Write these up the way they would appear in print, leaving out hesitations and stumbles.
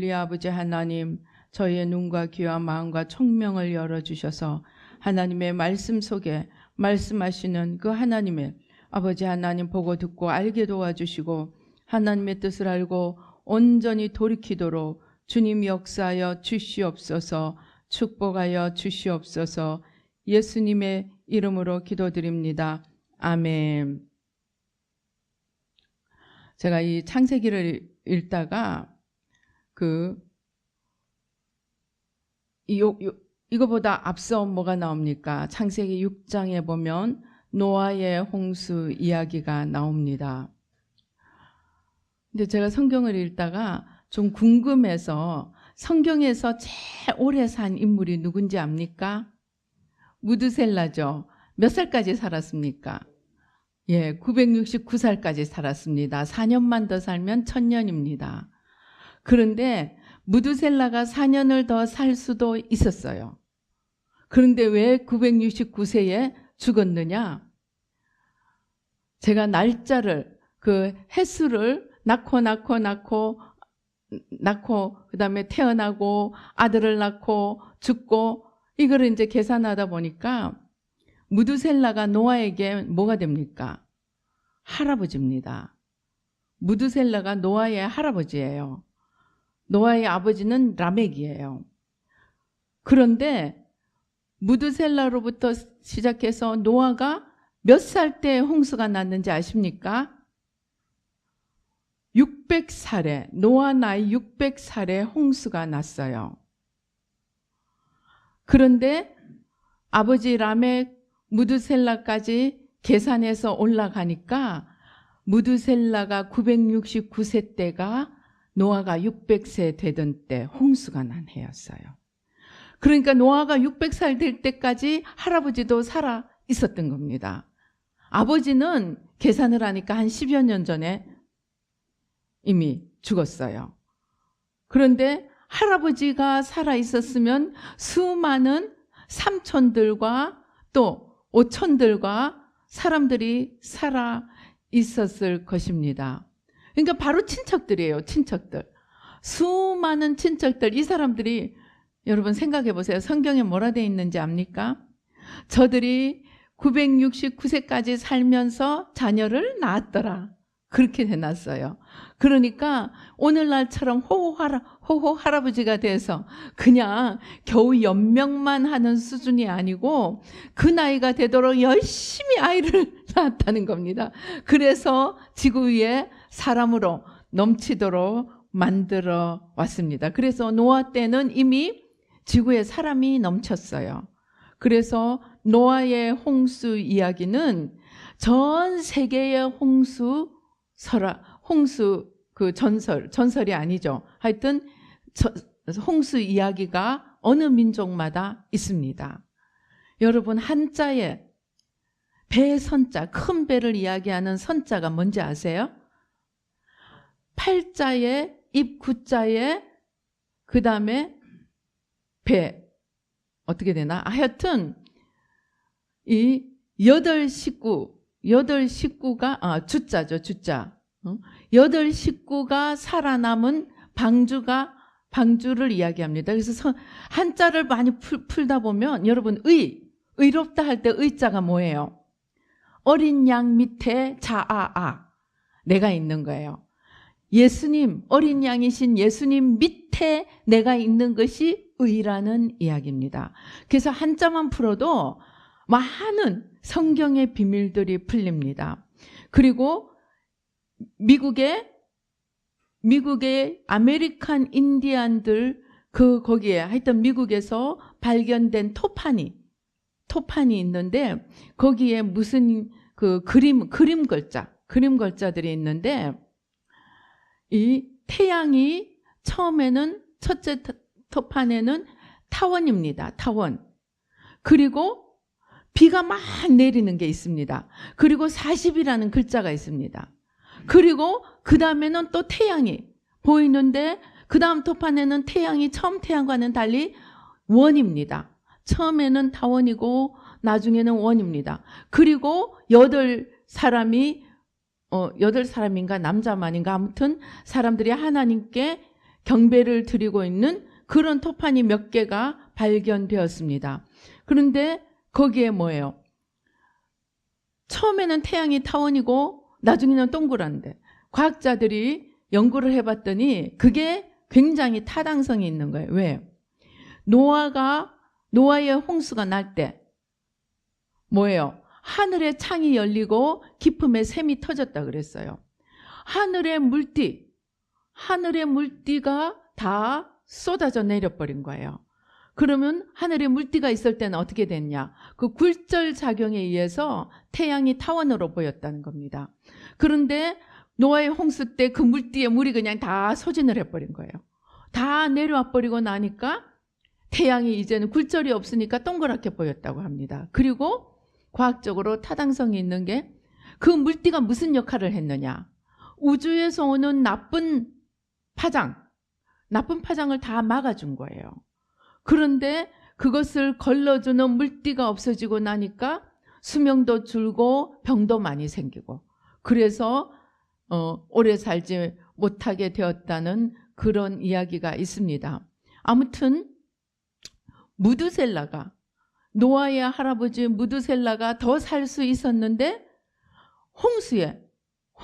우리 아버지 하나님, 저희의 눈과 귀와 마음과 총명을 열어주셔서 하나님의 말씀 속에 말씀하시는 그 하나님의 아버지 하나님 보고 듣고 알게 도와주시고 하나님의 뜻을 알고 온전히 돌이키도록 주님 역사하여 주시옵소서. 축복하여 주시옵소서. 예수님의 이름으로 기도드립니다. 아멘. 제가 이 창세기를 읽다가 이거보다 앞서 뭐가 나옵니까? 창세기 6장에 보면 노아의 홍수 이야기가 나옵니다. 근데 제가 성경을 읽다가 좀 궁금해서 성경에서 제일 오래 산 인물이 누군지 압니까? 무드셀라죠. 몇 살까지 살았습니까? 969살까지 살았습니다. 4년만 더 살면 1000년입니다. 그런데 무드셀라가 4년을 더 살 수도 있었어요. 그런데 왜 969세에 죽었느냐? 제가 날짜를, 횟수를 낳고 그다음에 태어나고 아들을 낳고 죽고 이거를 이제 계산하다 보니까 무드셀라가 노아에게 뭐가 됩니까? 할아버지입니다. 무드셀라가 노아의 할아버지예요. 노아의 아버지는 라멕이에요. 그런데 무드셀라로부터 시작해서 노아가 몇 살 때 홍수가 났는지 아십니까? 600살에, 노아 나이 600살에 홍수가 났어요. 그런데 아버지 라멕, 무드셀라까지 계산해서 올라가니까 무드셀라가 969세 때가 노아가 600세 되던 때 홍수가 난 해였어요. 그러니까 노아가 600살 될 때까지 할아버지도 살아 있었던 겁니다. 아버지는 계산을 하니까 한 10여 년 전에 이미 죽었어요. 그런데 할아버지가 살아 있었으면 수많은 삼촌들과 또 오촌들과 사람들이 살아 있었을 것입니다. 그러니까 바로 친척들이에요. 친척들. 수많은 친척들. 이 사람들이 여러분 생각해 보세요. 성경에 뭐라 되어 있는지 압니까? 저들이 969세까지 살면서 자녀를 낳았더라. 그렇게 해놨어요. 그러니까 오늘날처럼 호호 할아버지가 돼서 그냥 겨우 연명만 하는 수준이 아니고 그 나이가 되도록 열심히 아이를 낳았다는 겁니다. 그래서 지구 위에 사람으로 넘치도록 만들어 왔습니다. 그래서 노아 때는 이미 지구에 사람이 넘쳤어요. 그래서 노아의 홍수 이야기는 전 세계의 홍수 전설이 아니죠. 하여튼 홍수 이야기가 어느 민족마다 있습니다. 여러분 한자에 배 선자, 큰 배를 이야기하는 선자가 뭔지 아세요? 팔자에 입 구자에 그 다음에 배 어떻게 되나? 하여튼 이 8식구가 주자죠. 주자. 8식구가 살아남은 방주를 이야기합니다. 그래서 한자를 많이 풀다 보면 여러분 의롭다 할 때 의자가 뭐예요? 어린 양 밑에 자아아 내가 있는 거예요. 예수님, 어린 양이신 예수님 밑에 내가 있는 것이 의라는 이야기입니다. 그래서 한자만 풀어도 많은 성경의 비밀들이 풀립니다. 그리고 미국의 아메리칸 인디안들 거기에 하여튼 미국에서 발견된 토판이 있는데 거기에 무슨 그림 걸자들이 있는데 이 태양이 처음에는 첫째 토판에는 타원입니다. 타원. 그리고 비가 막 내리는 게 있습니다. 그리고 40이라는 글자가 있습니다. 그리고 그 다음에는 또 태양이 보이는데 그 다음 토판에는 태양이 처음 태양과는 달리 원입니다. 처음에는 타원이고 나중에는 원입니다. 그리고 8사람인가 남자만인가 아무튼 사람들이 하나님께 경배를 드리고 있는 그런 토판이 몇 개가 발견되었습니다. 그런데 거기에 뭐예요? 처음에는 태양이 타원이고 나중에는 동그란데 과학자들이 연구를 해봤더니 그게 굉장히 타당성이 있는 거예요. 왜? 노아의 홍수가 날 때 뭐예요? 하늘의 창이 열리고 깊음에 샘이 터졌다 그랬어요. 하늘의 물띠가 다 쏟아져 내려버린 거예요. 그러면 하늘에 물띠가 있을 때는 어떻게 됐냐? 그 굴절 작용에 의해서 태양이 타원으로 보였다는 겁니다. 그런데 노아의 홍수 때 그 물띠에 물이 그냥 다 소진을 해버린 거예요. 다 내려와 버리고 나니까 태양이 이제는 굴절이 없으니까 동그랗게 보였다고 합니다. 그리고 과학적으로 타당성이 있는 게 그 물띠가 무슨 역할을 했느냐? 우주에서 오는 나쁜 파장을 다 막아준 거예요. 그런데 그것을 걸러주는 물띠가 없어지고 나니까 수명도 줄고 병도 많이 생기고 그래서 오래 살지 못하게 되었다는 그런 이야기가 있습니다. 아무튼 노아의 할아버지 무드셀라가 더 살 수 있었는데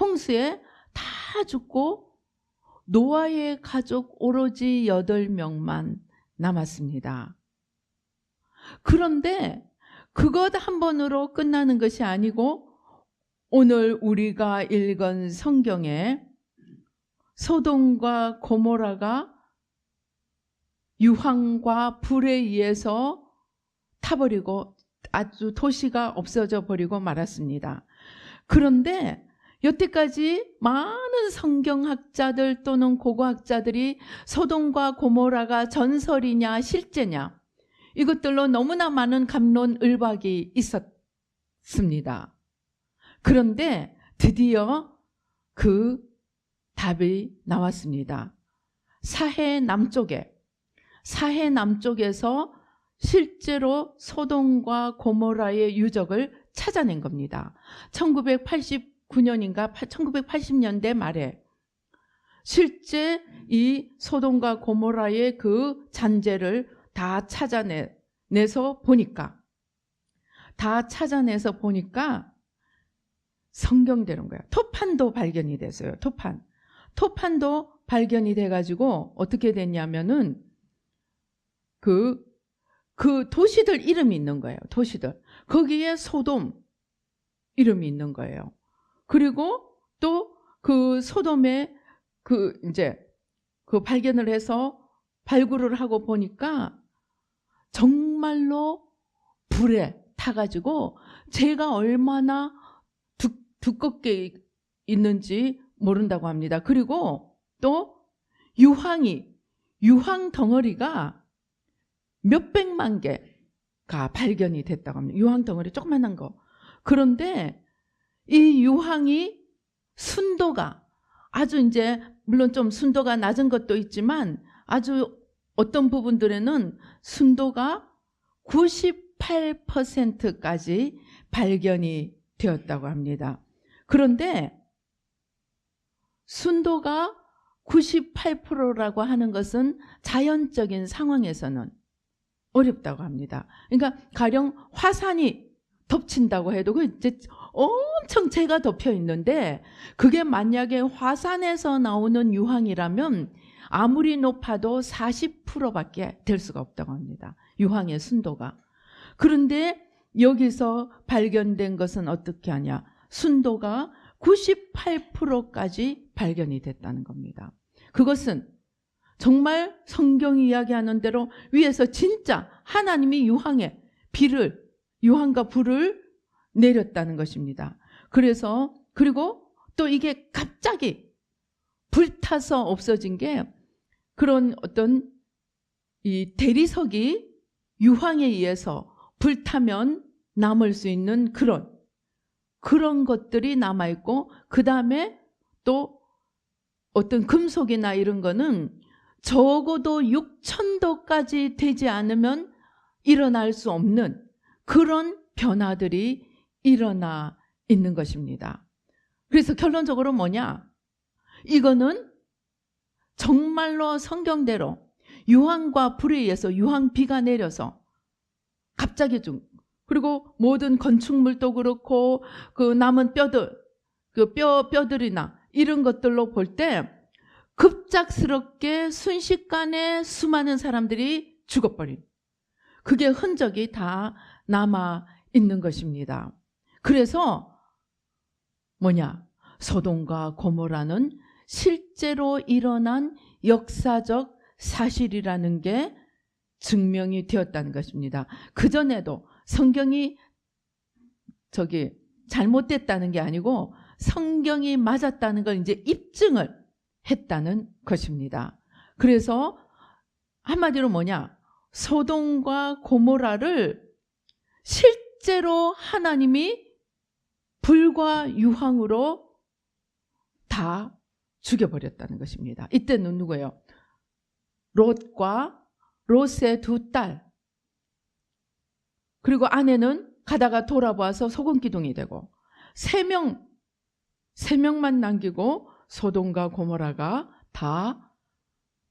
홍수에 다 죽고 노아의 가족 오로지 8명만 남았습니다. 그런데 그것 한 번으로 끝나는 것이 아니고 오늘 우리가 읽은 성경에 소돔과 고모라가 유황과 불에 의해서 타버리고 아주 도시가 없어져 버리고 말았습니다. 그런데 여태까지 많은 성경학자들 또는 고고학자들이 소돔과 고모라가 전설이냐 실제냐 이것들로 너무나 많은 갑론을박이 있었습니다. 그런데 드디어 그 답이 나왔습니다. 사해 남쪽에서 실제로 소돔과 고모라의 유적을 찾아낸 겁니다. 1989년인가 1980년대 말에 실제 이 소돔과 고모라의 그 잔재를 다 찾아내서 보니까 성경대로인 거예요. 토판도 발견이 됐어요. 토판도 발견이 돼가지고 어떻게 됐냐면은 그 도시들 이름이 있는 거예요. 도시들. 거기에 소돔 이름이 있는 거예요. 그리고 또 그 소돔에 이제 발견을 해서 발굴을 하고 보니까 정말로 불에 타가지고 재가 얼마나 두껍게 있는지 모른다고 합니다. 그리고 또 유황 덩어리가 몇백만 개가 발견이 됐다고 합니다. 유황 덩어리 조그만한 거. 그런데 이 유황이 순도가 아주 이제 물론 좀 순도가 낮은 것도 있지만 아주 어떤 부분들에는 순도가 98%까지 발견이 되었다고 합니다. 그런데 순도가 98%라고 하는 것은 자연적인 상황에서는 어렵다고 합니다. 그러니까 가령 화산이 덮친다고 해도 그 이제 엄청 재가 덮여 있는데 그게 만약에 화산에서 나오는 유황이라면 아무리 높아도 40%밖에 될 수가 없다고 합니다. 유황의 순도가. 그런데 여기서 발견된 것은 어떻게 하냐? 순도가 98%까지 발견이 됐다는 겁니다. 그것은 정말 성경이 이야기하는 대로 위에서 진짜 하나님이 유황과 불을 내렸다는 것입니다. 그리고 또 이게 갑자기 불타서 없어진 게 그런 어떤 이 대리석이 유황에 의해서 불타면 남을 수 있는 그런 것들이 남아있고 그 다음에 또 어떤 금속이나 이런 거는 적어도 6,000도까지 되지 않으면 일어날 수 없는 그런 변화들이 일어나 있는 것입니다. 그래서 결론적으로 뭐냐? 이거는 정말로 성경대로 유황과 불에 의해서 유황비가 내려서 갑자기 그리고 모든 건축물도 그렇고 그 남은 뼈들, 그 뼈들이나 이런 것들로 볼 때 급작스럽게 순식간에 수많은 사람들이 죽어버린, 그게 흔적이 다 남아 있는 것입니다. 그래서 소돔과 고모라는 실제로 일어난 역사적 사실이라는 게 증명이 되었다는 것입니다. 그전에도 성경이 잘못됐다는 게 아니고 성경이 맞았다는 걸 이제 입증을 했다는 것입니다. 그래서 한마디로 소돔과 고모라를 실제로 하나님이 불과 유황으로 다 죽여버렸다는 것입니다. 이때는 누구예요? 롯과 롯의 두 딸, 그리고 아내는 가다가 돌아와서 소금기둥이 되고 세 명만 남기고 소돔과 고모라가 다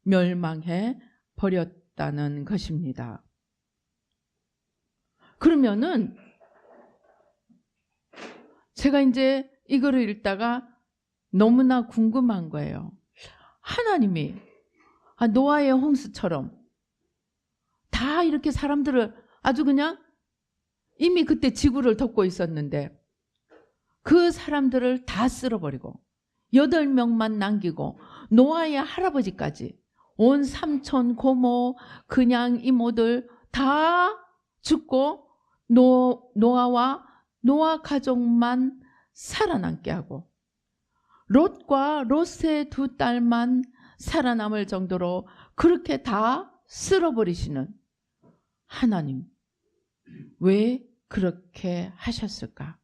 멸망해 버렸다는 것입니다. 그러면은 제가 이제 이거를 읽다가 너무나 궁금한 거예요. 하나님이 노아의 홍수처럼 다 이렇게 사람들을 아주 그냥 이미 그때 지구를 덮고 있었는데 그 사람들을 다 쓸어버리고 8명만 남기고 노아의 할아버지까지 온 삼촌, 고모, 그냥 이모들 다 죽고 노아와 노아 가족만 살아남게 하고 롯과 롯의 두 딸만 살아남을 정도로 그렇게 다 쓸어버리시는 하나님, 왜 그렇게 하셨을까?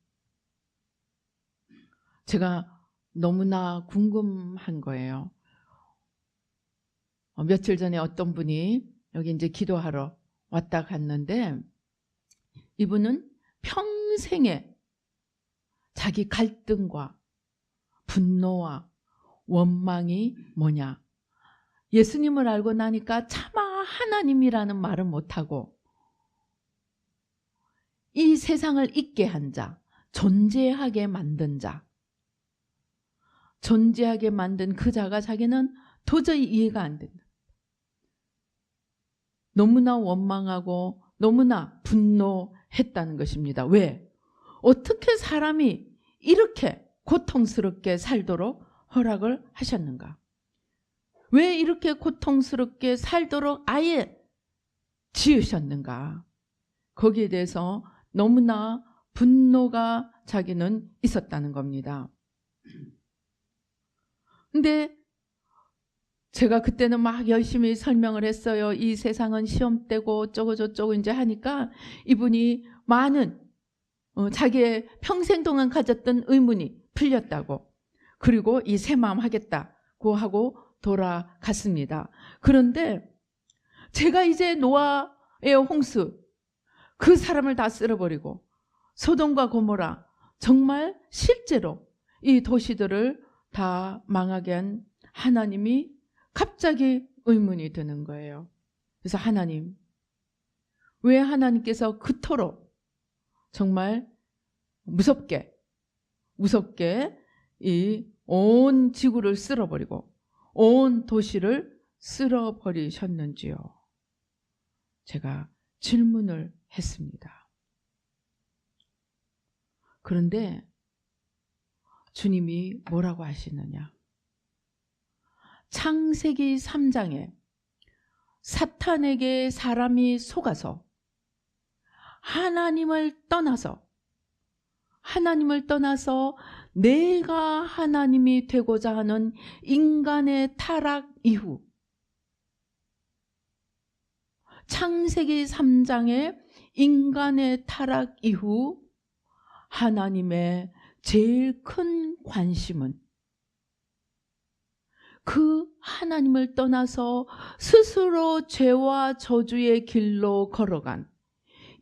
제가 너무나 궁금한 거예요. 며칠 전에 어떤 분이 여기 이제 기도하러 왔다 갔는데 이분은 평생에 자기 갈등과 분노와 원망이 예수님을 알고 나니까 차마 하나님이라는 말을 못하고 이 세상을 있게 한 자, 존재하게 만든 자, 존재하게 만든 그 자가 자기는 도저히 이해가 안 된다. 너무나 원망하고 너무나 분노했다는 것입니다. 왜? 어떻게 사람이 이렇게 고통스럽게 살도록 허락을 하셨는가? 왜 이렇게 고통스럽게 살도록 아예 지으셨는가? 거기에 대해서 너무나 분노가 자기는 있었다는 겁니다. 근데 제가 그때는 막 열심히 설명을 했어요. 이 세상은 시험대고 어쩌고저쩌고 이제 하니까 이분이 많은 자기의 평생 동안 가졌던 의문이 풀렸다고, 그리고 이 새 마음 하겠다고 하고 돌아갔습니다. 그런데 제가 이제 노아의 홍수, 그 사람을 다 쓸어버리고 소돔과 고모라, 정말 실제로 이 도시들을 다 망하게 한 하나님이 갑자기 의문이 드는 거예요. 그래서 하나님, 왜 하나님께서 그토록 정말 무섭게 이 온 지구를 쓸어버리고 온 도시를 쓸어버리셨는지요? 제가 질문을 했습니다. 그런데 주님이 뭐라고 하시느냐? 창세기 3장에 사탄에게 사람이 속아서 하나님을 떠나서 내가 하나님이 되고자 하는 인간의 타락 이후, 창세기 3장의 인간의 타락 이후 하나님의 제일 큰 관심은 그 하나님을 떠나서 스스로 죄와 저주의 길로 걸어간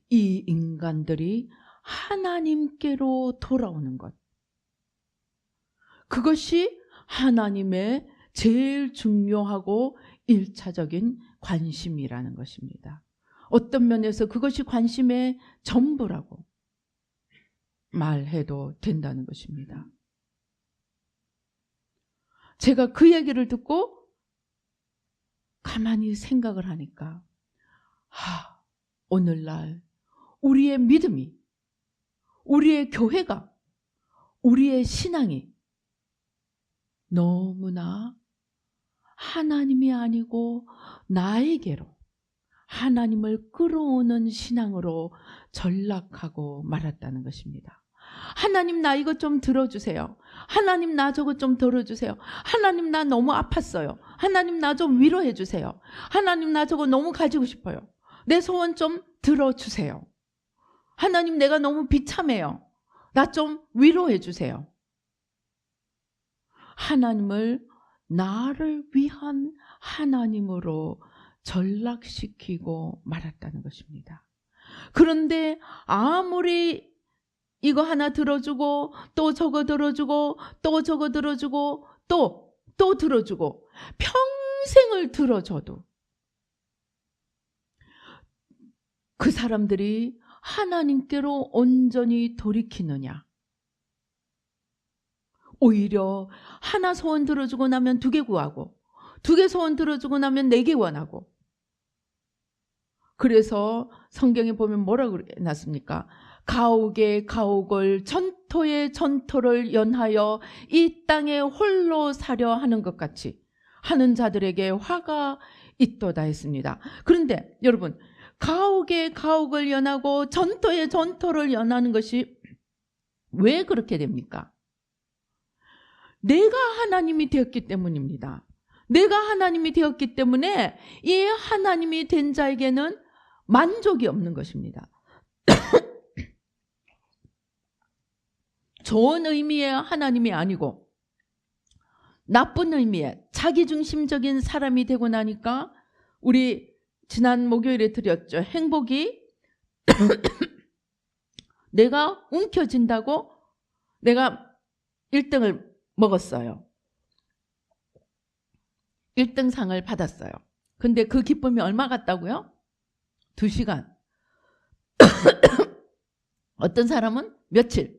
이 인간들이 하나님께로 돌아오는 것, 그것이 하나님의 제일 중요하고 1차적인 관심이라는 것입니다. 어떤 면에서 그것이 관심의 전부라고 말해도 된다는 것입니다. 제가 그 얘기를 듣고 가만히 생각을 하니까 오늘날 우리의 믿음이, 우리의 교회가, 우리의 신앙이 너무나 하나님이 아니고 나에게로 하나님을 끌어오는 신앙으로 전락하고 말았다는 것입니다. 하나님 나 이것 좀 들어주세요. 하나님 나 저것 좀 들어주세요. 하나님 나 너무 아팠어요. 하나님 나 좀 위로해 주세요. 하나님 나 저거 너무 가지고 싶어요. 내 소원 좀 들어주세요. 하나님 내가 너무 비참해요. 나 좀 위로해 주세요. 하나님을 나를 위한 하나님으로 전락시키고 말았다는 것입니다. 그런데 아무리 이거 하나 들어주고 또 저거 들어주고 또 저거 들어주고 또 들어주고 평생을 들어줘도 그 사람들이 하나님께로 온전히 돌이키느냐, 오히려 하나 소원 들어주고 나면 2개 구하고 2개 소원 들어주고 나면 4개 원하고. 그래서 성경에 보면 뭐라고 해놨습니까? 가옥에 가옥을 전토에 전토를 연하여 이 땅에 홀로 사려 하는 것 같이 하는 자들에게 화가 있도다 했습니다. 그런데 여러분, 가옥에 가옥을 연하고 전토에 전토를 연하는 것이 왜 그렇게 됩니까? 내가 하나님이 되었기 때문입니다. 내가 하나님이 되었기 때문에 이 하나님이 된 자에게는 만족이 없는 것입니다. 좋은 의미의 하나님이 아니고 나쁜 의미의 자기중심적인 사람이 되고 나니까, 우리 지난 목요일에 드렸죠. 행복이 내가 움켜진다고 내가 1등을 먹었어요. 1등 상을 받았어요. 근데 그 기쁨이 얼마 같다고요? 2시간. 어떤 사람은 며칠.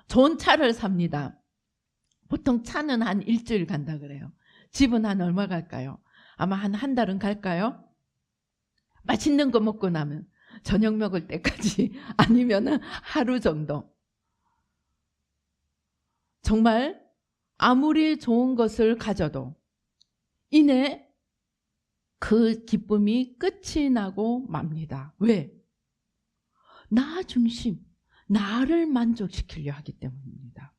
좋은 차를 삽니다. 보통 차는 한 일주일 간다 그래요. 집은 한 얼마 갈까요? 아마 한 달은 갈까요? 맛있는 거 먹고 나면 저녁 먹을 때까지, 아니면 하루 정도. 정말 아무리 좋은 것을 가져도 이내 그 기쁨이 끝이 나고 맙니다. 왜? 나 중심, 나를 만족시키려 하기 때문입니다.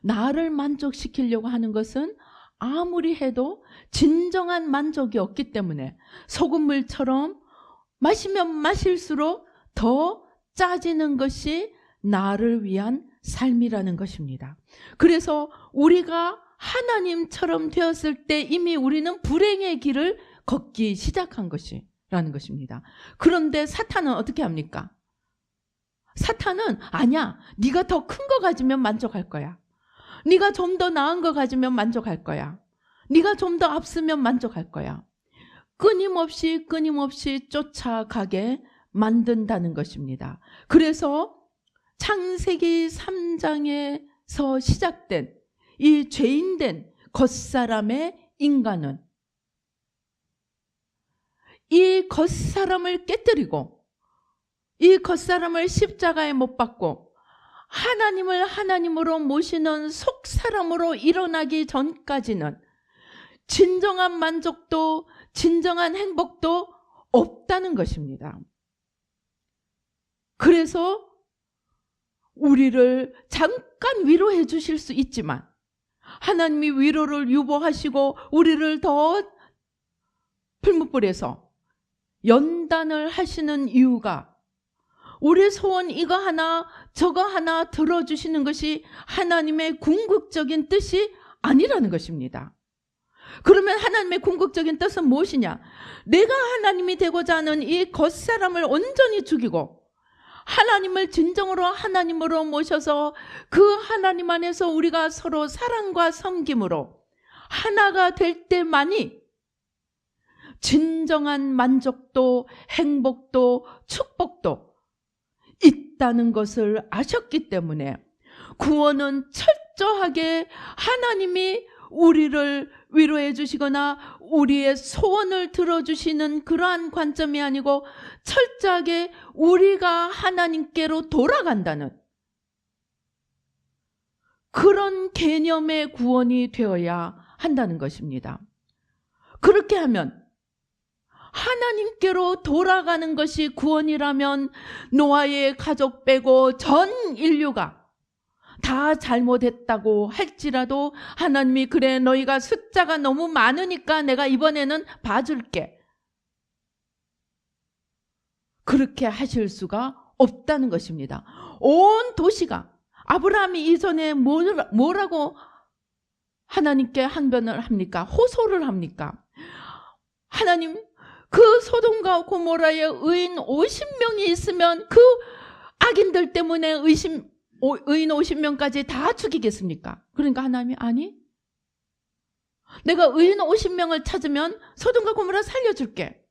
나를 만족시키려고 하는 것은 아무리 해도 진정한 만족이 없기 때문에 소금물처럼 마시면 마실수록 더 짜지는 것이 나를 위한 삶이라는 것입니다. 그래서 우리가 하나님처럼 되었을 때 이미 우리는 불행의 길을 걷기 시작한 것이라는 것입니다. 그런데 사탄은 어떻게 합니까? 사탄은 아니야, 네가 더 큰 거 가지면 만족할 거야. 네가 좀 더 나은 거 가지면 만족할 거야. 네가 좀 더 앞서면 만족할 거야. 끊임없이 쫓아가게 만든다는 것입니다. 그래서 창세기 3장에서 시작된 이 죄인된 겉사람의 인간은 이 겉사람을 깨뜨리고 이 겉사람을 십자가에 못 박고 하나님을 하나님으로 모시는 속사람으로 일어나기 전까지는 진정한 만족도, 진정한 행복도 없다는 것입니다. 그래서 우리를 잠깐 위로해 주실 수 있지만 하나님이 위로를 유보하시고 우리를 더 풀무불에서 연단을 하시는 이유가 우리 소원 이거 하나 저거 하나 들어주시는 것이 하나님의 궁극적인 뜻이 아니라는 것입니다. 그러면 하나님의 궁극적인 뜻은 무엇이냐? 내가 하나님이 되고자 하는 이 겉사람을 온전히 죽이고 하나님을 진정으로 하나님으로 모셔서 그 하나님 안에서 우리가 서로 사랑과 섬김으로 하나가 될 때만이 진정한 만족도, 행복도, 축복도 있다는 것을 아셨기 때문에 구원은 철저하게 하나님이 우리를 위로해 주시거나 우리의 소원을 들어주시는 그러한 관점이 아니고 철저하게 우리가 하나님께로 돌아간다는 그런 개념의 구원이 되어야 한다는 것입니다. 그렇게 하면 하나님께로 돌아가는 것이 구원이라면 노아의 가족 빼고 전 인류가 다 잘못했다고 할지라도 하나님이 그래 너희가 숫자가 너무 많으니까 내가 이번에는 봐줄게. 그렇게 하실 수가 없다는 것입니다. 온 도시가 아브라함이 이전에 뭐라고 하나님께 항변을 합니까? 호소를 합니까? 하나님 그 소돔과 고모라에 의인 50명이 있으면 그 악인들 때문에 의인 50명까지 다 죽이겠습니까? 그러니까 하나님이 아니 내가 의인 50명을 찾으면 소돔과 고모라 살려줄게.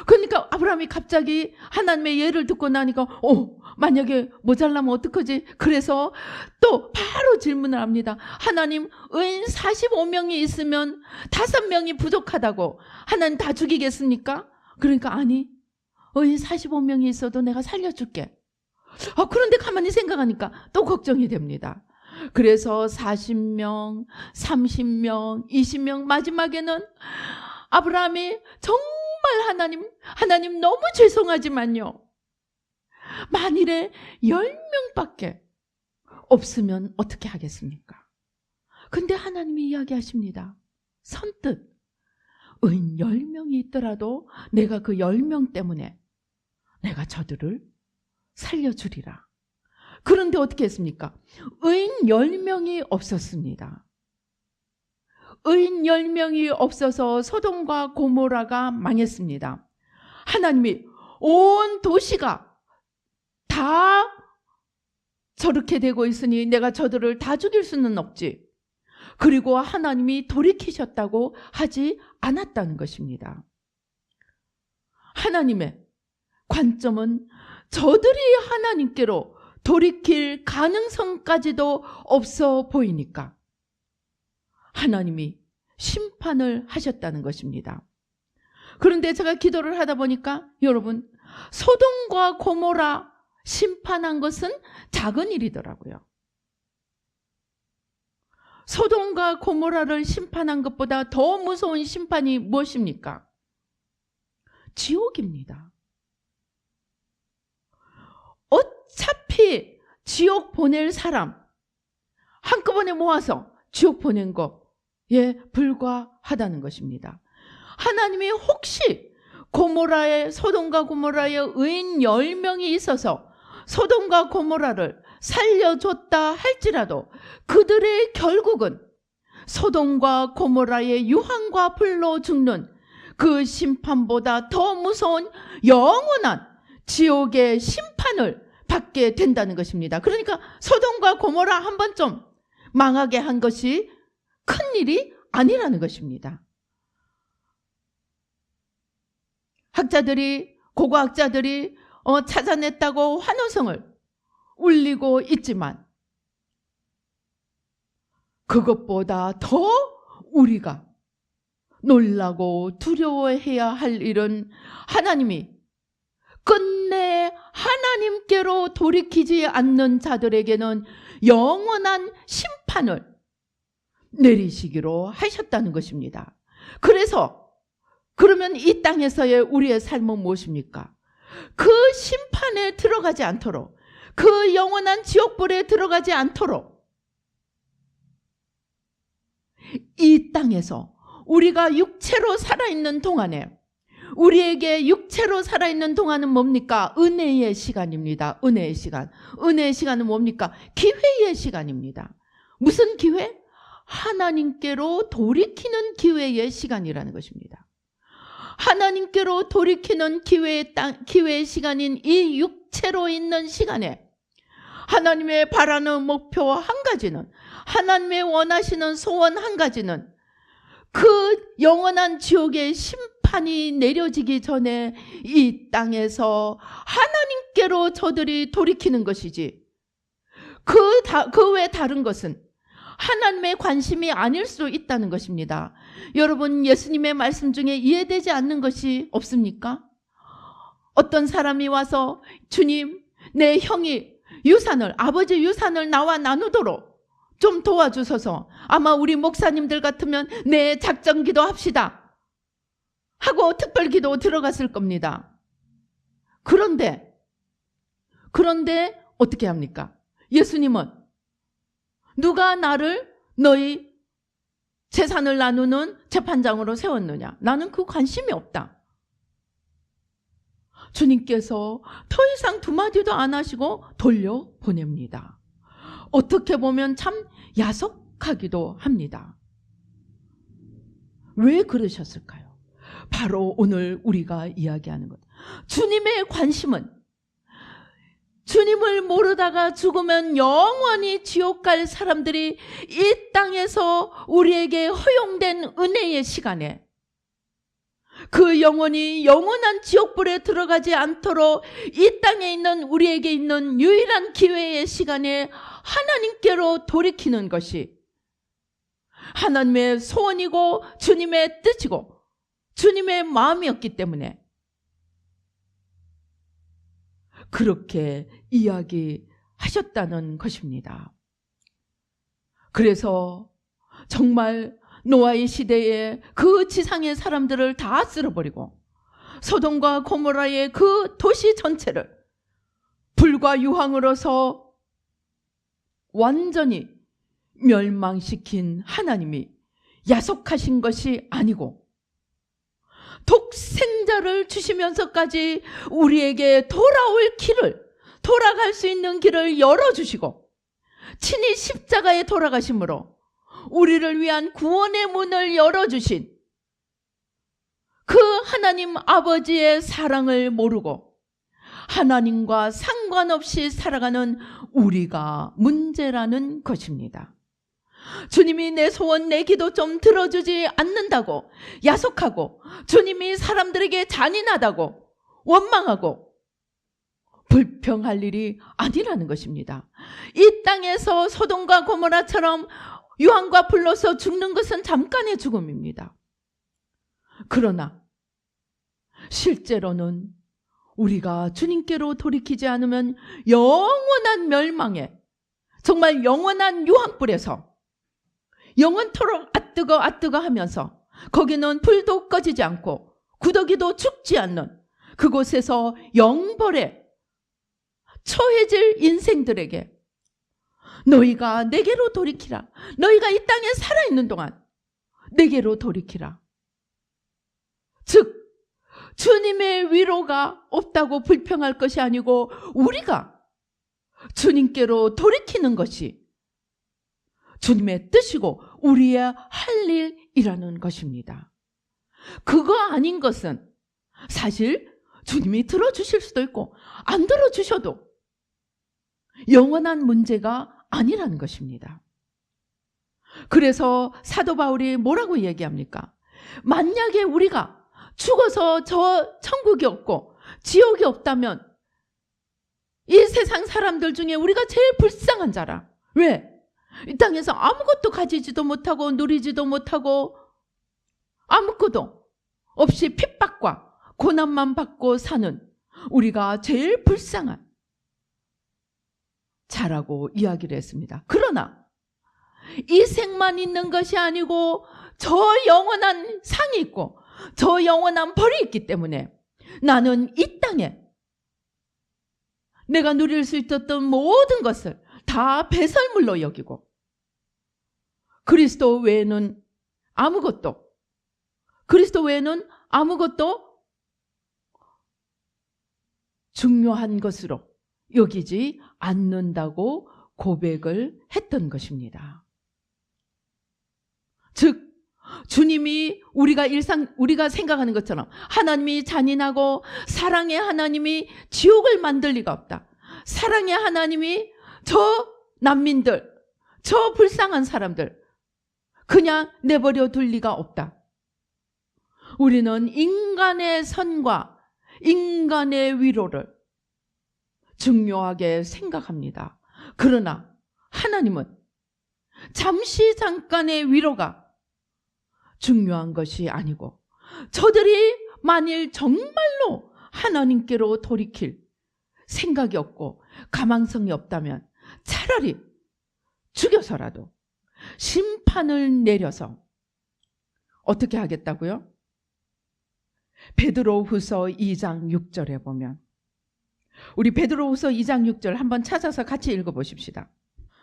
그러니까 아브라함이 갑자기 하나님의 예를 듣고 나니까 만약에 모자라면 어떡하지? 그래서 또 바로 질문을 합니다. 하나님 의인 45명이 있으면 5명이 부족하다고 하나님 다 죽이겠습니까? 그러니까 아니 의인 45명이 있어도 내가 살려줄게. 그런데 가만히 생각하니까 또 걱정이 됩니다. 그래서 40명, 30명, 20명 마지막에는 아브라함이 정말 하나님 너무 죄송하지만요. 만일에 10명밖에 없으면 어떻게 하겠습니까? 근데 하나님이 이야기하십니다. 선뜻 의인 10명이 있더라도 내가 그 10명 때문에 내가 저들을 살려주리라. 그런데 어떻게 했습니까? 의인 10명이 없었습니다. 의인 10명이 없어서 소돔과 고모라가 망했습니다. 하나님이 온 도시가 다 저렇게 되고 있으니 내가 저들을 다 죽일 수는 없지. 그리고 하나님이 돌이키셨다고 하지 않았다는 것입니다. 하나님의 관점은 저들이 하나님께로 돌이킬 가능성까지도 없어 보이니까 하나님이 심판을 하셨다는 것입니다. 그런데 제가 기도를 하다 보니까 여러분 소돔과 고모라 심판한 것은 작은 일이더라고요. 소돔과 고모라를 심판한 것보다 더 무서운 심판이 무엇입니까? 지옥입니다. 어차피 지옥 보낼 사람 한꺼번에 모아서 지옥 보낸 거에 불과하다는 것입니다. 하나님이 혹시 소돔과 고모라의 의인 10명이 있어서 소돔과 고모라를 살려줬다 할지라도 그들의 결국은 소돔과 고모라의 유황과 불로 죽는 그 심판보다 더 무서운 영원한 지옥의 심판을 받게 된다는 것입니다. 그러니까 소돔과 고모라 한 번 좀 망하게 한 것이 큰일이 아니라는 것입니다. 고고학자들이 찾아냈다고 환호성을 울리고 있지만 그것보다 더 우리가 놀라고 두려워해야 할 일은 하나님이 끝내 하나님께로 돌이키지 않는 자들에게는 영원한 심판을 내리시기로 하셨다는 것입니다. 그러면 이 땅에서의 우리의 삶은 무엇입니까? 그 심판에 들어가지 않도록, 그 영원한 지옥불에 들어가지 않도록 이 땅에서 우리가 육체로 살아있는 동안에, 우리에게 육체로 살아있는 동안은 뭡니까? 은혜의 시간입니다. 은혜의 시간. 은혜의 시간은 뭡니까? 기회의 시간입니다. 무슨 기회? 하나님께로 돌이키는 기회의 시간이라는 것입니다. 하나님께로 돌이키는 기회의 시간인 이 육체로 있는 시간에 하나님의 바라는 목표 한 가지는, 하나님의 원하시는 소원 한 가지는 그 영원한 지옥의 심판이 내려지기 전에 이 땅에서 하나님께로 저들이 돌이키는 것이지, 그 외 다른 것은 하나님의 관심이 아닐 수 있다는 것입니다. 여러분, 예수님의 말씀 중에 이해되지 않는 것이 없습니까? 어떤 사람이 와서 주님, 내 형이 아버지 유산을 나와 나누도록 좀 도와주소서. 아마 우리 목사님들 같으면 네, 작정 기도합시다 하고 특별 기도 들어갔을 겁니다. 그런데 어떻게 합니까? 예수님은 누가 나를 너희 재산을 나누는 재판장으로 세웠느냐? 나는 그 관심이 없다. 주님께서 더 이상 두 마디도 안 하시고 돌려보냅니다. 어떻게 보면 참 야속하기도 합니다. 왜 그러셨을까요? 바로 오늘 우리가 이야기하는 것. 주님의 관심은 주님을 모르다가 죽으면 영원히 지옥 갈 사람들이 이 땅에서 우리에게 허용된 은혜의 시간에 그 영혼이 영원한 지옥불에 들어가지 않도록 이 땅에 있는 우리에게 있는 유일한 기회의 시간에 하나님께로 돌이키는 것이 하나님의 소원이고 주님의 뜻이고 주님의 마음이었기 때문에 그렇게 이야기하셨다는 것입니다. 그래서 정말 노아의 시대에 그 지상의 사람들을 다 쓸어버리고 소돔과 고모라의 그 도시 전체를 불과 유황으로서 완전히 멸망시킨 하나님이 야속하신 것이 아니고 독생자를 주시면서까지 우리에게 돌아갈 수 있는 길을 열어주시고 친히 십자가에 돌아가심으로 우리를 위한 구원의 문을 열어주신 그 하나님 아버지의 사랑을 모르고 하나님과 상관없이 살아가는 우리가 문제라는 것입니다. 주님이 내 소원, 내 기도 좀 들어주지 않는다고 야속하고 주님이 사람들에게 잔인하다고 원망하고 불평할 일이 아니라는 것입니다. 이 땅에서 소돔과 고모라처럼 유황과 불로서 죽는 것은 잠깐의 죽음입니다. 그러나 실제로는 우리가 주님께로 돌이키지 않으면 영원한 멸망에 정말 영원한 유황불에서 영원토록 아뜨거 하면서 거기는 불도 꺼지지 않고 구더기도 죽지 않는 그곳에서 영벌에 처해질 인생들에게 너희가 내게로 돌이키라. 너희가 이 땅에 살아있는 동안 내게로 돌이키라. 즉 주님의 위로가 없다고 불평할 것이 아니고 우리가 주님께로 돌이키는 것이 주님의 뜻이고 우리의 할 일이라는 것입니다. 그거 아닌 것은 사실 주님이 들어주실 수도 있고 안 들어주셔도 영원한 문제가 아니라는 것입니다. 그래서 사도 바울이 뭐라고 얘기합니까? 만약에 우리가 죽어서 저 천국이 없고 지옥이 없다면 이 세상 사람들 중에 우리가 제일 불쌍한 자라. 왜? 이 땅에서 아무것도 가지지도 못하고 누리지도 못하고 아무것도 없이 핍박과 고난만 받고 사는 우리가 제일 불쌍한 자라고 이야기를 했습니다. 그러나 이 생만 있는 것이 아니고 저 영원한 상이 있고 저 영원한 벌이 있기 때문에 나는 이 땅에 내가 누릴 수 있었던 모든 것을 다 배설물로 여기고 그리스도 외에는 아무것도 중요한 것으로 여기지 않는다고 고백을 했던 것입니다. 즉 주님이 우리가 생각하는 것처럼 하나님이 잔인하고 사랑의 하나님이 지옥을 만들 리가 없다. 사랑의 하나님이 저 난민들, 저 불쌍한 사람들 그냥 내버려 둘 리가 없다. 우리는 인간의 선과 인간의 위로를 중요하게 생각합니다. 그러나 하나님은 잠시 잠깐의 위로가 중요한 것이 아니고, 저들이 만일 정말로 하나님께로 돌이킬 생각이 없고 가망성이 없다면 차라리 죽여서라도 심판을 내려서 어떻게 하겠다고요? 베드로후서 2장 6절에 보면, 우리 베드로후서 2장 6절 한번 찾아서 같이 읽어보십시다.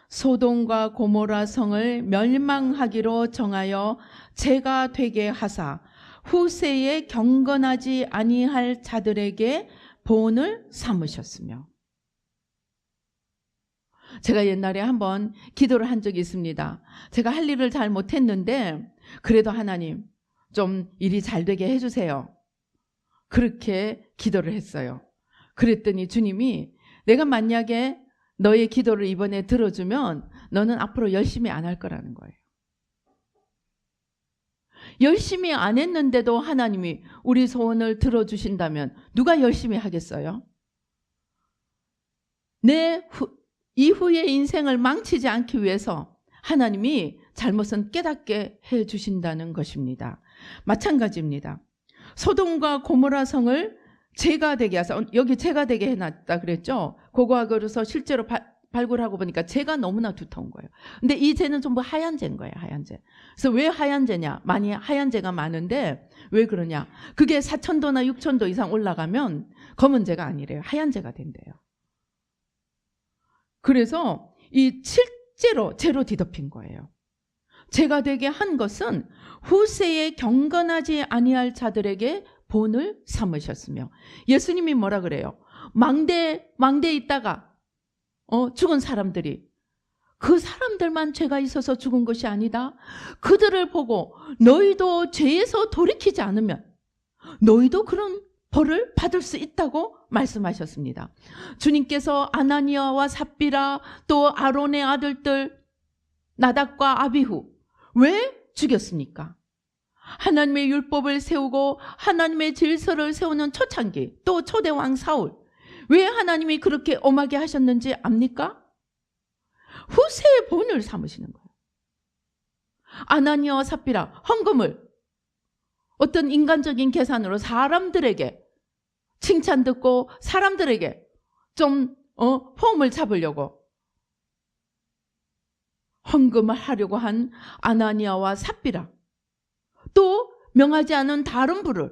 소돔과 고모라 성을 멸망하기로 정하여 죄가 되게 하사 후세에 경건하지 아니할 자들에게 본을 삼으셨으며. 제가 옛날에 한번 기도를 한 적이 있습니다. 제가 할 일을 잘 못했는데 그래도 하나님 좀 일이 잘 되게 해주세요. 그렇게 기도를 했어요. 그랬더니 주님이 내가 만약에 너의 기도를 이번에 들어주면 너는 앞으로 열심히 안 할 거라는 거예요. 열심히 안 했는데도 하나님이 우리 소원을 들어주신다면 누가 열심히 하겠어요? 내 이후의 인생을 망치지 않기 위해서 하나님이 잘못은 깨닫게 해주신다는 것입니다. 마찬가지입니다. 소돔과 고모라 성을 죄가 되게 하사, 여기 죄가 되게 해놨다 그랬죠. 고고학으로서 실제로 발굴하고 보니까 죄가 너무나 두터운 거예요. 근데 이 죄는 전부 하얀 죄인 거예요. 하얀 죄. 그래서 왜 하얀 죄냐? 많이 하얀 죄가 많은데 왜 그러냐? 그게 4,000도나 6,000도 이상 올라가면 검은 죄가 아니래요. 하얀 죄가 된대요. 그래서 이 실제로 죄로 뒤덮인 거예요. 죄가 되게 한 것은 후세에 경건하지 아니할 자들에게 본을 삼으셨으며, 예수님이 뭐라 그래요? 망대에 있다가 죽은 사람들이 그 사람들만 죄가 있어서 죽은 것이 아니다. 그들을 보고 너희도 죄에서 돌이키지 않으면 너희도 그런 벌을 받을 수 있다고 말씀하셨습니다. 주님께서 아나니아와 삽비라 또 아론의 아들들 나답과 아비후 왜 죽였습니까? 하나님의 율법을 세우고 하나님의 질서를 세우는 초창기, 또 초대왕 사울, 왜 하나님이 그렇게 엄하게 하셨는지 압니까? 후세의 본을 삼으시는 거예요. 아나니아와 삽비라 헌금을 어떤 인간적인 계산으로 사람들에게 칭찬 듣고 사람들에게 좀 호응을 잡으려고 헌금을 하려고 한 아나니아와 삽비라, 또 명하지 않은 다른 불을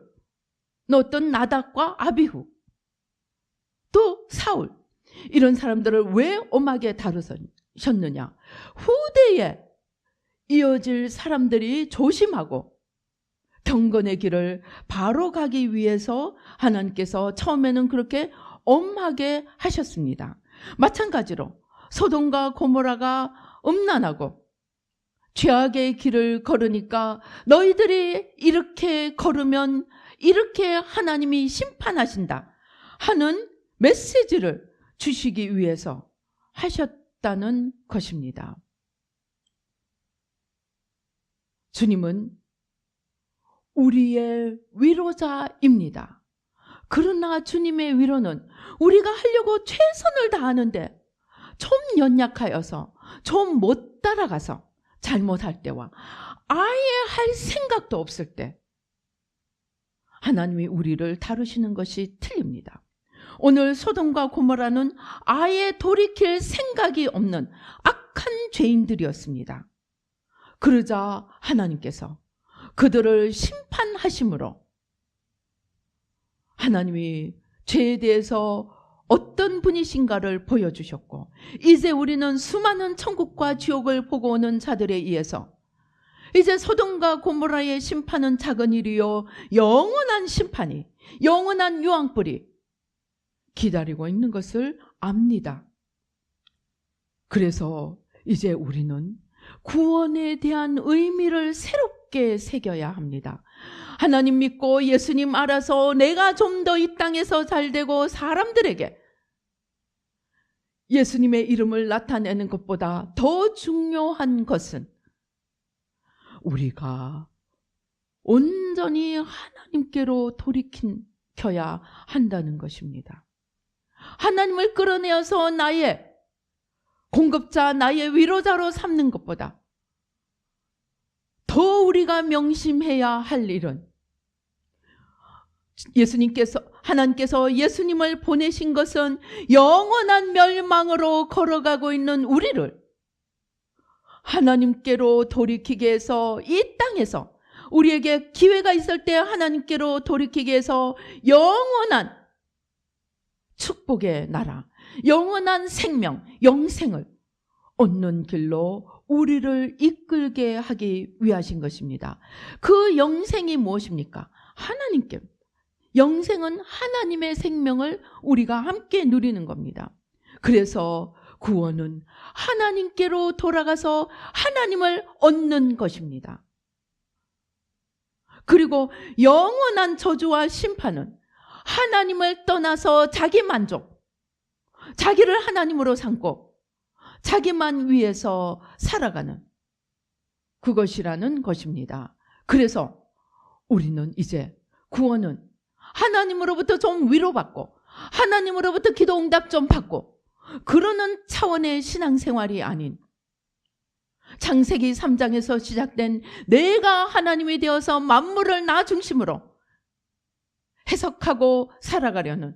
넣었던 나답과 아비후, 또 사울, 이런 사람들을 왜 엄하게 다루셨느냐? 후대에 이어질 사람들이 조심하고 경건의 길을 바로 가기 위해서 하나님께서 처음에는 그렇게 엄하게 하셨습니다. 마찬가지로 소돔과 고모라가 음란하고 죄악의 길을 걸으니까 너희들이 이렇게 걸으면 이렇게 하나님이 심판하신다 하는 메시지를 주시기 위해서 하셨다는 것입니다. 주님은 우리의 위로자입니다. 그러나 주님의 위로는 우리가 하려고 최선을 다하는데 좀 연약하여서 좀 못 따라가서 잘못할 때와 아예 할 생각도 없을 때 하나님이 우리를 다루시는 것이 틀립니다. 오늘 소돔과 고모라는 아예 돌이킬 생각이 없는 악한 죄인들이었습니다. 그러자 하나님께서 그들을 심판하심으로 하나님이 죄에 대해서 어떤 분이신가를 보여주셨고, 이제 우리는 수많은 천국과 지옥을 보고 오는 자들에 의해서 이제 소돔과 고모라의 심판은 작은 일이요 영원한 심판이, 영원한 유황불이 기다리고 있는 것을 압니다. 그래서 이제 우리는 구원에 대한 의미를 새롭게 새겨야 합니다. 하나님 믿고 예수님 알아서 내가 좀 더 이 땅에서 잘되고 사람들에게 예수님의 이름을 나타내는 것보다 더 중요한 것은 우리가 온전히 하나님께로 돌이켜야 한다는 것입니다. 하나님을 끌어내어서 나의 공급자, 나의 위로자로 삼는 것보다 더 우리가 명심해야 할 일은 하나님께서 예수님을 보내신 것은 영원한 멸망으로 걸어가고 있는 우리를 하나님께로 돌이키게 해서 이 땅에서 우리에게 기회가 있을 때 하나님께로 돌이키게 해서 영원한 축복의 나라, 영원한 생명, 영생을 얻는 길로 우리를 이끌게 하기 위하신 것입니다. 그 영생이 무엇입니까? 하나님께. 영생은 하나님의 생명을 우리가 함께 누리는 겁니다. 그래서 구원은 하나님께로 돌아가서 하나님을 얻는 것입니다. 그리고 영원한 저주와 심판은 하나님을 떠나서 자기 만족, 자기를 하나님으로 삼고 자기만 위해서 살아가는 그것이라는 것입니다. 그래서 우리는 이제 구원은 하나님으로부터 좀 위로받고 하나님으로부터 기도 응답 좀 받고 그러는 차원의 신앙생활이 아닌 창세기 3장에서 시작된 내가 하나님이 되어서 만물을 나 중심으로 해석하고 살아가려는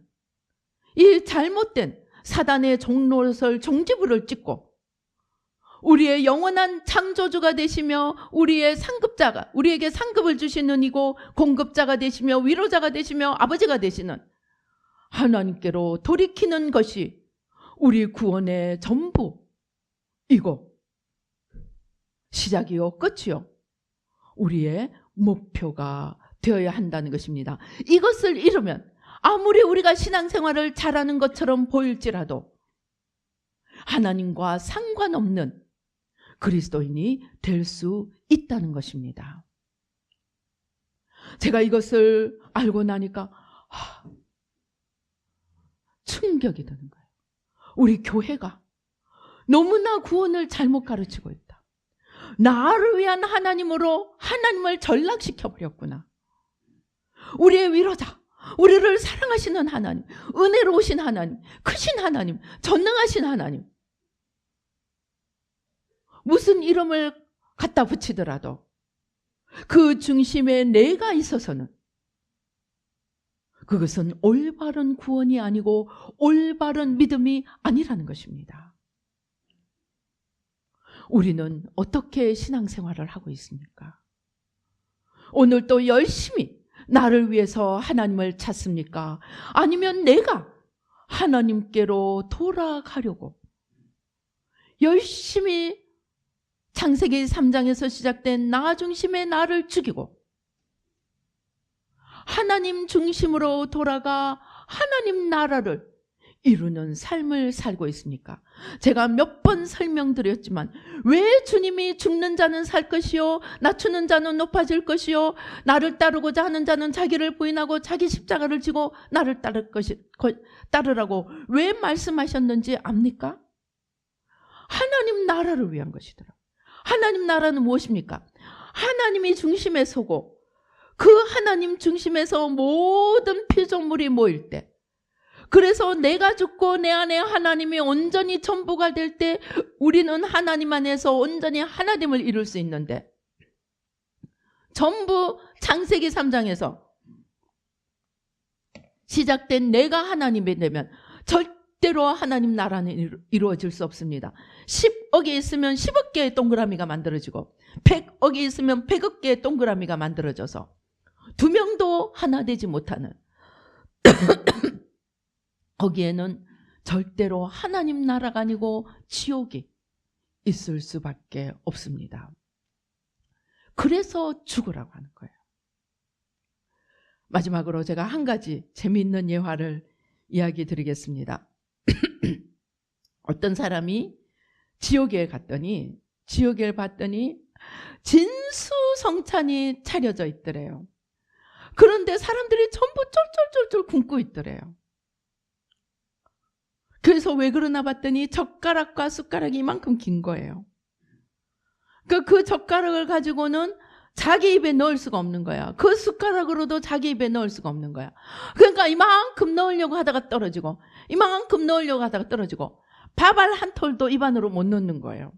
이 잘못된 사단의 종노릇을 종지부를 찍고 우리의 영원한 창조주가 되시며 우리의 상급자가 우리에게 상급을 주시는 이고 공급자가 되시며 위로자가 되시며 아버지가 되시는 하나님께로 돌이키는 것이 우리 구원의 전부이고 시작이요 끝이요 우리의 목표가 되어야 한다는 것입니다. 이것을 잃으면 아무리 우리가 신앙생활을 잘하는 것처럼 보일지라도 하나님과 상관없는 그리스도인이 될 수 있다는 것입니다. 제가 이것을 알고 나니까 충격이 드는 거예요. 우리 교회가 너무나 구원을 잘못 가르치고 있다. 나를 위한 하나님으로 하나님을 전락시켜버렸구나. 우리의 위로자, 우리를 사랑하시는 하나님, 은혜로우신 하나님, 크신 하나님, 전능하신 하나님, 무슨 이름을 갖다 붙이더라도 그 중심에 내가 있어서는 그것은 올바른 구원이 아니고 올바른 믿음이 아니라는 것입니다. 우리는 어떻게 신앙생활을 하고 있습니까? 오늘도 열심히 나를 위해서 하나님을 찾습니까? 아니면 내가 하나님께로 돌아가려고 열심히 창세기 3장에서 시작된 나 중심의 나를 죽이고 하나님 중심으로 돌아가 하나님 나라를 이루는 삶을 살고 있습니까? 제가 몇 번 설명드렸지만 왜 주님이 죽는 자는 살 것이요 낮추는 자는 높아질 것이요 나를 따르고자 하는 자는 자기를 부인하고 자기 십자가를 지고 나를 따르라고 왜 말씀하셨는지 압니까? 하나님 나라를 위한 것이더라. 하나님 나라는 무엇입니까? 하나님이 중심에 서고 그 하나님 중심에서 모든 피조물이 모일 때 그래서 내가 죽고 내 안에 하나님이 온전히 전부가 될 때 우리는 하나님 안에서 온전히 하나됨을 이룰 수 있는데 전부 창세기 3장에서 시작된 내가 하나님이 되면 절대로 하나님 나라는 이루어질 수 없습니다. 10억이 있으면 10억 개의 동그라미가 만들어지고 100억이 있으면 100억 개의 동그라미가 만들어져서 두 명도 하나 되지 못하는 거기에는 절대로 하나님 나라가 아니고 지옥이 있을 수밖에 없습니다. 그래서 죽으라고 하는 거예요. 마지막으로 제가 한 가지 재미있는 예화를 이야기 드리겠습니다. 어떤 사람이 지옥에 봤더니 진수성찬이 차려져 있더래요. 그런데 사람들이 전부 쫄쫄쫄쫄 굶고 있더래요. 그래서 왜 그러나 봤더니 젓가락과 숟가락이 이만큼 긴 거예요. 그 젓가락을 가지고는 자기 입에 넣을 수가 없는 거야. 그 숟가락으로도 자기 입에 넣을 수가 없는 거야. 그러니까 이만큼 넣으려고 하다가 떨어지고, 이만큼 넣으려고 하다가 떨어지고, 밥알 한 톨도 입 안으로 못 넣는 거예요.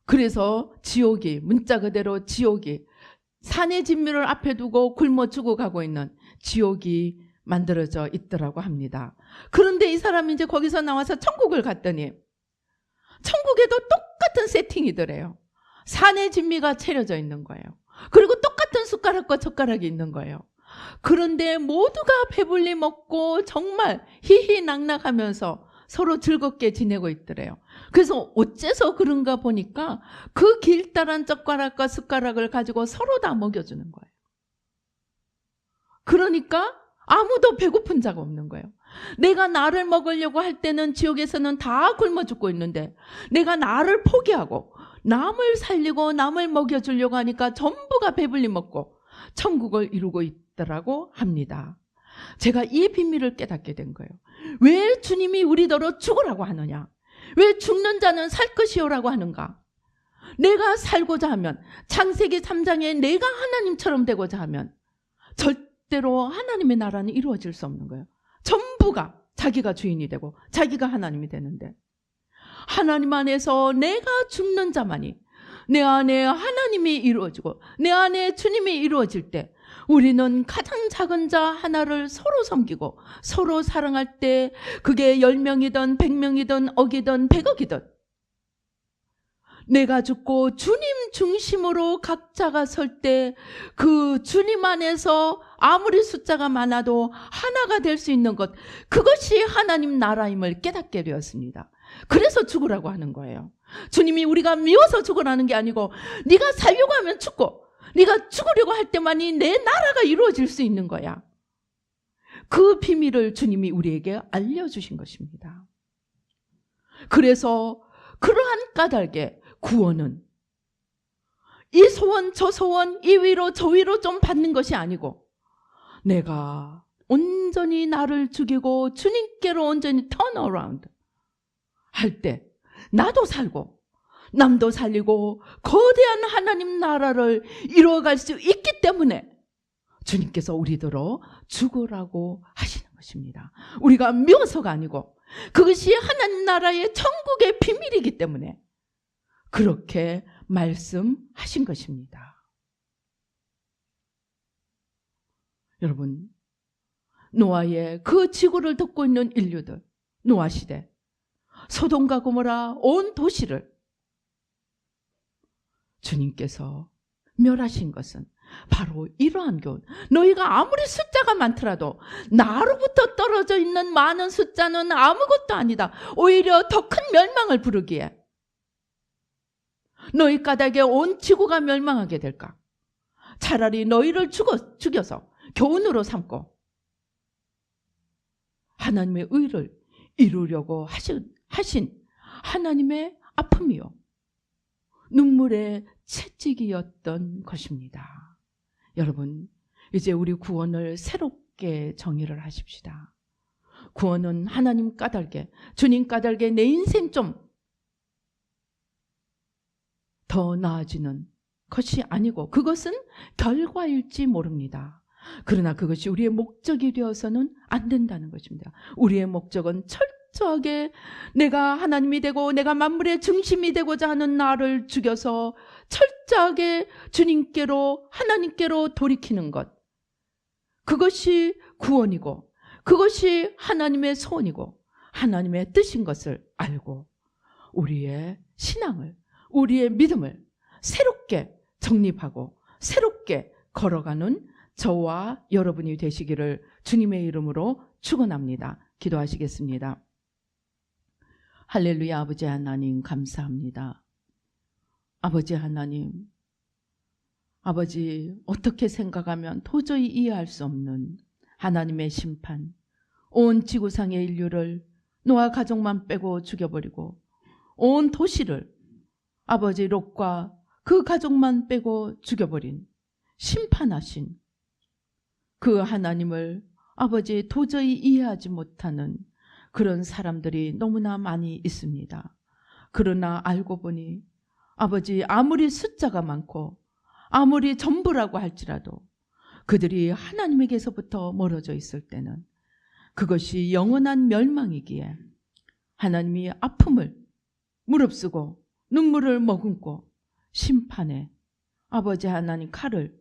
그래서 지옥이, 문자 그대로 지옥이, 산의 진미를 앞에 두고 굶어 죽어가고 있는 지옥이 만들어져 있더라고 합니다. 그런데 이 사람이 이제 거기서 나와서 천국을 갔더니 천국에도 똑같은 세팅이더래요. 산의 진미가 차려져 있는 거예요. 그리고 똑같은 숟가락과 젓가락이 있는 거예요. 그런데 모두가 배불리 먹고 정말 희희낙낙하면서 서로 즐겁게 지내고 있더래요. 그래서 어째서 그런가 보니까 그 길다란 젓가락과 숟가락을 가지고 서로 다 먹여주는 거예요. 그러니까 아무도 배고픈 자가 없는 거예요. 내가 나를 먹으려고 할 때는 지옥에서는 다 굶어 죽고 있는데, 내가 나를 포기하고 남을 살리고 남을 먹여주려고 하니까 전부가 배불리 먹고 천국을 이루고 있더라고 합니다. 제가 이 비밀을 깨닫게 된 거예요. 왜 주님이 우리더러 죽으라고 하느냐? 왜 죽는 자는 살 것이요라고 하는가? 내가 살고자 하면, 창세기 3장에 내가 하나님처럼 되고자 하면 절대로 하나님의 나라는 이루어질 수 없는 거예요. 전부가 자기가 주인이 되고 자기가 하나님이 되는데, 하나님 안에서 내가 죽는 자만이, 내 안에 하나님이 이루어지고 내 안에 주님이 이루어질 때 우리는 가장 작은 자 하나를 서로 섬기고 서로 사랑할 때, 그게 10명이든 100명이든 억이든 100억이든 내가 죽고 주님 중심으로 각자가 설 때 그 주님 안에서 아무리 숫자가 많아도 하나가 될 수 있는 것, 그것이 하나님 나라임을 깨닫게 되었습니다. 그래서 죽으라고 하는 거예요. 주님이 우리가 미워서 죽으라는 게 아니고, 네가 살려고 하면 죽고 네가 죽으려고 할 때만이 내 나라가 이루어질 수 있는 거야. 그 비밀을 주님이 우리에게 알려주신 것입니다. 그래서 그러한 까닭에 구원은 이 소원 저 소원, 이 위로 저 위로 좀 받는 것이 아니고, 내가 온전히 나를 죽이고 주님께로 온전히 turn around 할 때 나도 살고 남도 살리고 거대한 하나님 나라를 이루어갈 수 있기 때문에 주님께서 우리더러 죽으라고 하시는 것입니다. 우리가 미워서가 아니고 그것이 하나님 나라의 천국의 비밀이기 때문에 그렇게 말씀하신 것입니다. 여러분, 노아의 그 지구를 덮고 있는 인류들, 노아 시대, 소돔과 고모라 온 도시를 주님께서 멸하신 것은 바로 이러한 교훈. 너희가 아무리 숫자가 많더라도 나로부터 떨어져 있는 많은 숫자는 아무것도 아니다. 오히려 더 큰 멸망을 부르기에 너희 까닭에 온 지구가 멸망하게 될까? 차라리 너희를 죽여서 교훈으로 삼고 하나님의 의를 이루려고 하신 하나님의 아픔이요, 눈물의 채찍이었던 것입니다. 여러분, 이제 우리 구원을 새롭게 정의를 하십시다. 구원은 하나님 까닭에, 주님 까닭에 내 인생 좀 더 나아지는 것이 아니고, 그것은 결과일지 모릅니다. 그러나 그것이 우리의 목적이 되어서는 안 된다는 것입니다. 우리의 목적은 철저하게 내가 하나님이 되고 내가 만물의 중심이 되고자 하는 나를 죽여서 철저하게 주님께로, 하나님께로 돌이키는 것, 그것이 구원이고 그것이 하나님의 소원이고 하나님의 뜻인 것을 알고 우리의 신앙을, 우리의 믿음을 새롭게 정립하고 새롭게 걸어가는 저와 여러분이 되시기를 주님의 이름으로 축원합니다. 기도하시겠습니다. 할렐루야. 아버지 하나님 감사합니다. 아버지 하나님, 아버지, 어떻게 생각하면 도저히 이해할 수 없는 하나님의 심판, 온 지구상의 인류를 노아 가족만 빼고 죽여버리고 온 도시를 아버지 롯과 그 가족만 빼고 죽여버린, 심판하신 그 하나님을 아버지 도저히 이해하지 못하는 그런 사람들이 너무나 많이 있습니다. 그러나 알고 보니 아버지, 아무리 숫자가 많고 아무리 전부라고 할지라도 그들이 하나님에게서부터 멀어져 있을 때는 그것이 영원한 멸망이기에 하나님이 아픔을 무릅쓰고 눈물을 머금고 심판에 아버지 하나님 칼을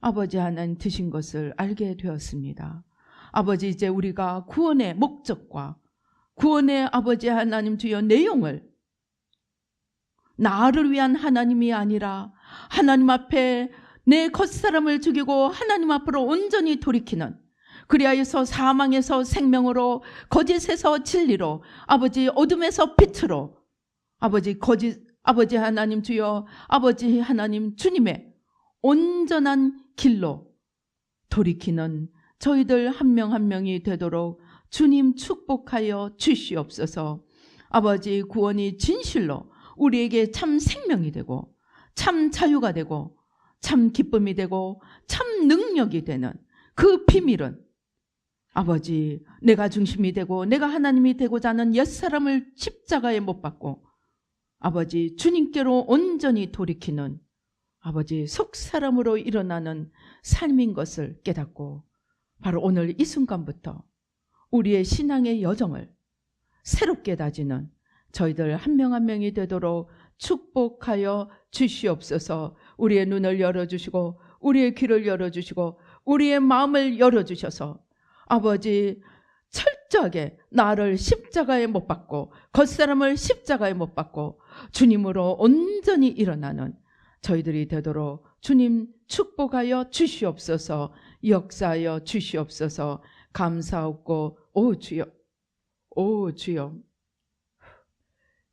아버지 하나님 드신 것을 알게 되었습니다. 아버지, 이제 우리가 구원의 목적과 구원의 아버지 하나님 주여 내용을 나를 위한 하나님이 아니라 하나님 앞에 내 겉사람을 죽이고 하나님 앞으로 온전히 돌이키는, 그리하여서 사망에서 생명으로, 거짓에서 진리로, 아버지 어둠에서 빛으로, 아버지 하나님 주여, 아버지 하나님 주님의 온전한 길로 돌이키는 저희들 한 명 한 명이 되도록 주님 축복하여 주시옵소서. 아버지, 구원이 진실로 우리에게 참 생명이 되고 참 자유가 되고 참 기쁨이 되고 참 능력이 되는 그 비밀은 아버지, 내가 중심이 되고 내가 하나님이 되고자 하는 옛사람을 십자가에 못 박고 아버지 주님께로 온전히 돌이키는 아버지 속사람으로 일어나는 삶인 것을 깨닫고 바로 오늘 이 순간부터 우리의 신앙의 여정을 새롭게 다지는 저희들 한 명 한 명이 되도록 축복하여 주시옵소서. 우리의 눈을 열어주시고 우리의 귀를 열어주시고 우리의 마음을 열어주셔서 아버지 철저하게 나를 십자가에 못 박고 겉사람을 십자가에 못 박고 주님으로 온전히 일어나는 저희들이 되도록 주님 축복하여 주시옵소서. 역사하여 주시옵소서. 감사하고 오 주여, 오 주여,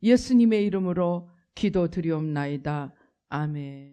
예수님의 이름으로 기도드리옵나이다. 아멘.